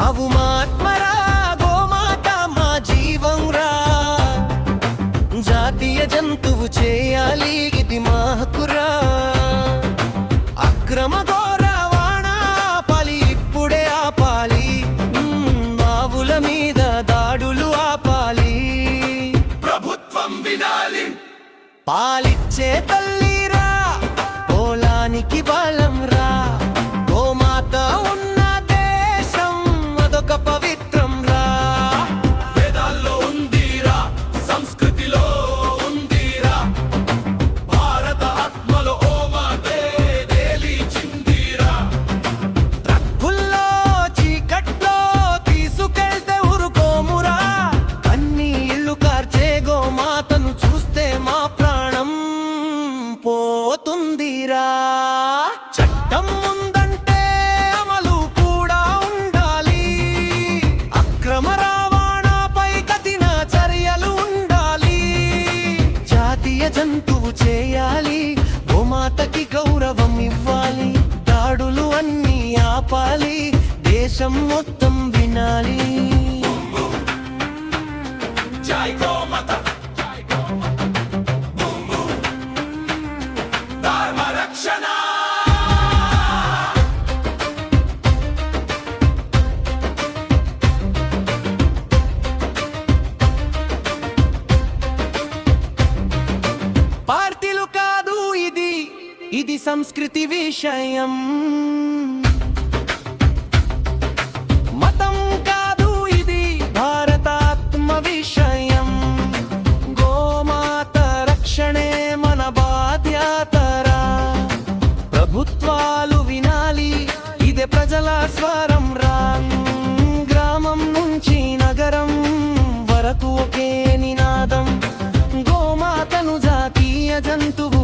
ఆవు మాత్మరా గోమాత మా జీవం రా, జాతీయ జంతువు చేయాలి ఇది మా హక్కురా. అక్రమ రవాణా ఆపాలి, ఇప్పుడే ఆపాలి. ఆవుల మీద దాడులు ఆపాలి, ప్రభుత్వం వినాలి. పాలిచ్చే తల్లిరా, పొలానికి బలం రా. గోమాత ఉన్న దేశం అదొక పవిత్రం రా. వేదాల్లో ఉందిరా, సంస్కృతిలో ఉందిరా, భారత ఆత్మలో ఓ మాతే తేలిచిందిరా. ట్రక్కుల్లో చీకట్లో తీసుకెళ్తే ఊరుకోమురా, అన్ని ఇల్లు కార్చే గోమాతను చూస్తే మా ప్రాణం పోతుందిరా. చట్టం ఉందంటే అమలు కూడా ఉండాలి, అక్రమ రవాణాపై కఠిన చర్యలు ఉండాలి. జాతీయ జంతువు చేయాలి, గోమాతకి గౌరవం ఇవ్వాలి. దాడులు అన్నీ ఆపాలి, దేశం మొత్తం వినాలి. జై గోమాత, ధర్మ రక్షణ. పార్టీలు కాదు ఇది, ఇది సంస్కృతి విషయం. మతం కాదు ఇది, భారతాత్మ విషయం. గోమాత రక్షణే మన బాధ్యతరా, ప్రభుత్వాలు వినాలి, ఇదే ప్రజల స్వరం రా. గ్రామం నుంచి నగరం వరకు ఒకే నినాదం, గోమాతను జాతీయ జంతువు